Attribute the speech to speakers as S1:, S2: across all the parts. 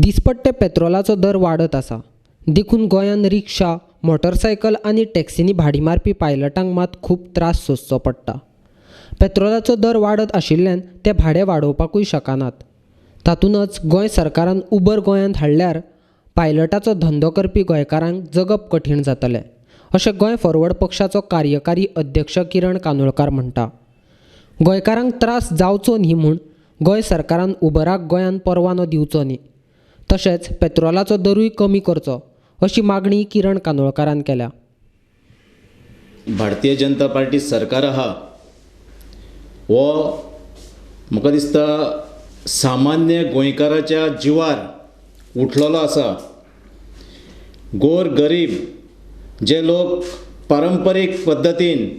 S1: दिसपट्टे पेट्रोलाचो दर वाडत आसा. देखून गोंयान रिक्षा, मोटरसायकल आनी टॅक्सींनी भाडी मारपी पायलटांक मात खूब त्रास सोंसचो पडटा. पेट्रोलाचो दर वाडत आशिल्ल्यान ते भाडें वाडोवपाकूय शकनात. तातूंतच गोंय सरकारान उबर गोंयांत हाडल्यार पायलटाचो धंदो करपी गोंयकारांक जगप कठीण जातलें, अशें गोंय फॉरवर्ड पक्षाचो कार्यकारी अध्यक्ष किरण कानोळकार म्हणटा. गोंयकारांक त्रास जावचो न्ही म्हूण गोंय सरकारान उबराक गोंयांत परवानो दिवचो न्ही, तशेंच पेट्रोलाचो दरूय कमी करचो, अशी मागणी किरण कानोळकारान केल्या.
S2: भारतीय जनता पार्टी सरकार आहा हो म्हाका दिसता सामान्य गोंयकाराच्या जिवार उठलेलो आसा. गोर गरीब जे लोक पारंपारीक पद्दतीन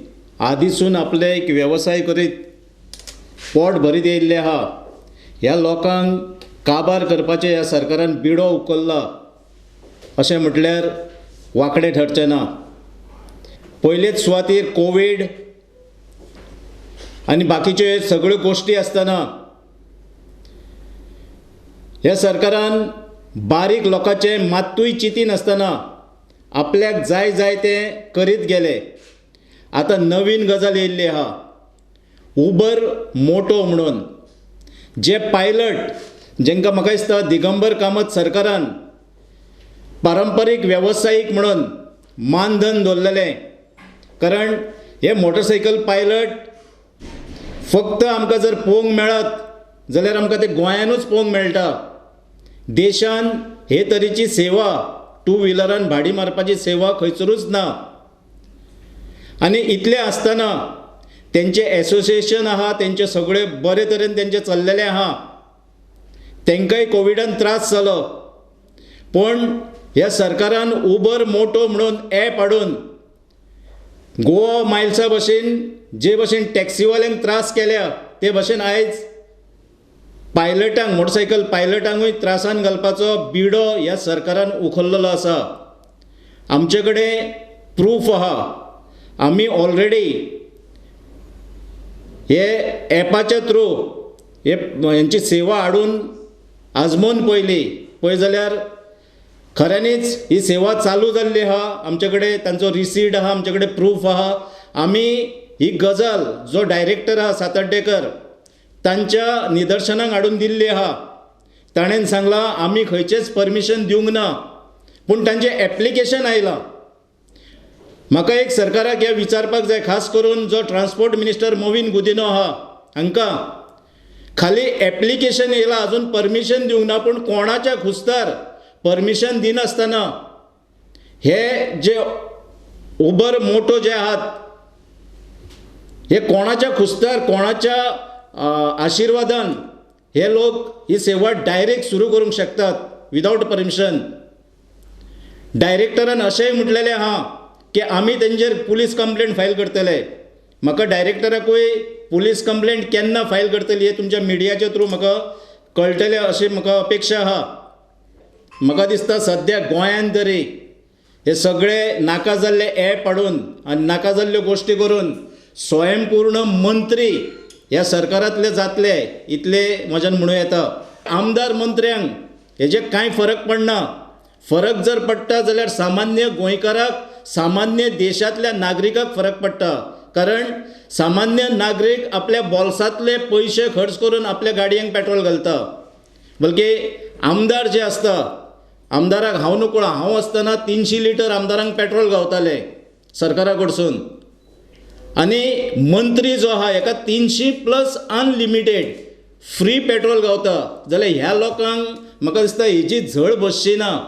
S2: आदीसून आपले एक वेवसाय करीत पोट भरीत येयल्ले आहा, ह्या लोकांक काबार करपाचें ह्या सरकारान बिडो उखल्ला अशें म्हटल्यार वांकडें ठरचें ना. पयलेच सुवातेर कोवीड आनी बाकीच्यो सगळ्यो गोश्टी आसतना ह्या सरकारान बारीक लोकांचें मात्तूय चिंतीनासतना आपल्याक जाय जाय तें करीत गेले. आतां नवीन गजाल येयल्ली आहा, उबर मोटो म्हणून. जे पायलट जेंकां म्हाका दिसता दिगंबर कामत सरकारान पारंपारीक वेवसायीक म्हणून मानधन दवरलेलें, कारण हे मोटरसायकल पायलट फक्त आमकां जर पळोवंक मेळत जाल्यार आमकां ते गोंयानूच पळोवंक मेळटा. देशान हे तरेची सेवा, टू व्हिलरान भाडी मारपाची सेवा खंयसरूच ना. आनी इतलें आसतना तेंचे एसोसिएशन आहा, तेंचे सगळे बरे तरेन तेंचे चल्लेलें आहा. तेंकाय कोविडान त्रास जालो, पण ह्या सरकारान उबर मोटो म्हणून ॲप हाडून गोवा मायल्सा भशेन जे भशेन टॅक्सीवाल्यांक त्रास केल्या ते भशेन आयज पायलटांक, मोटरसायकल पायलटांकूय त्रासान घालपाचो बिडो ह्या सरकारान उखल्लेलो आसा. आमचे कडेन प्रूफ आहा. आमी ऑलरेडी हे ॲपाच्या थ्रू हेंची सेवा हाडून आजमोवन पळय जाल्यार खऱ्यांनीच ही सेवा चालू जाल्ली आहा. आमचे कडेन तांचो रिसीट आहा, आमचे कडेन प्रूफ आहा. आमी ही गजाल जो डायरेक्टर आहा सातड्डेकर तांच्या निदर्शनाक हाडून दिल्ली आहा. ताणेन सांगलां आमी खंयचेच परमिशन दिवंक ना, पूण तांचें एप्लिकेशन आयलां. म्हाका एक सरकाराक हें विचारपाक जाय, खास करून जो ट्रान्सपोर्ट मिनिस्टर मोविन गुदिनो आहा हांकां खाली एप्लिकेशन येयलां, आजून परमिशन दिवंक ना. पूण कोणाच्या खुस्तार परमिशन दिनासतना हे जे उबर मोटो जे आहात हे कोणाच्या खुस्तार, कोणाच्या आशिर्वादान हे लोक ही सेवा डायरेक्ट सुरू करूंक शकतात विदाउट परमिशन. डायरेक्टरान अशेंय म्हटलेलें आहा की आमी तेंचेर पुलीस कंप्लेंट फायल करतले. म्हाका डायरेक्टराकूय पुलीस कंप्लेंट केन्ना फायल करतली हे तुमच्या मिडियाच्या थ्रू म्हाका कळटलें अशी म्हाका अपेक्षा आहा. म्हाका दिसता सद्या गोंयांत तरी हे सगळे नाका जाल्ले ॲप हाडून आनी नाका जाल्ल्यो गोश्टी करून स्वयंपूर्ण मंत्री ह्या सरकारांतले जातले इतले म्हज्यान म्हणूं येता. आमदार मंत्र्यांक हेजे कांय फरक पडना. फरक जर पडटा जाल्यार सामान्य गोंयकाराक, सामान्य देशांतल्या नागरिकाक फरक पडटा. कारण सामान्य नागरीक आपल्या बोल्सांतले पयशे खर्च करून आपल्या गाडयांक पेट्रोल घालता. बल्कि आमदार जे आसता, आमदाराक हांव नकळो, हांव आसतना 300 लिटर आमदारांक पेट्रोल गावताले सरकारा कडसून. आनी मंत्री जो आहा हेका 300 प्लस अनलिमिटेड फ्री पेट्रोल गावता. जाल्यार ह्या लोकांक म्हाका दिसता हेजी झळ बसची ना.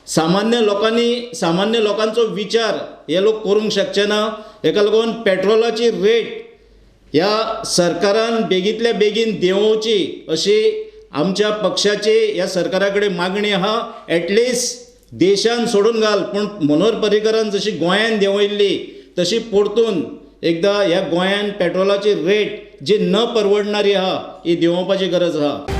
S2: सामान्य लोकांचो विचार हे लोक करूंक शकचे ना. हेका लागून पेट्रोलाची रेट ह्या सरकारान बेगींतल्या बेगीन देंवोवची अशी आमच्या पक्षाची ह्या सरकारा कडेन मागणी आहा. एटलिस्ट देशान सोडून घाल, पूण मनोहर पर्रीकरान जशी गोंयान देंवयल्ली तशी परतून एकदां ह्या गोंयान पेट्रोलाची रेट जी न परवडणारी आहा ही देंवोवपाची गरज आहा.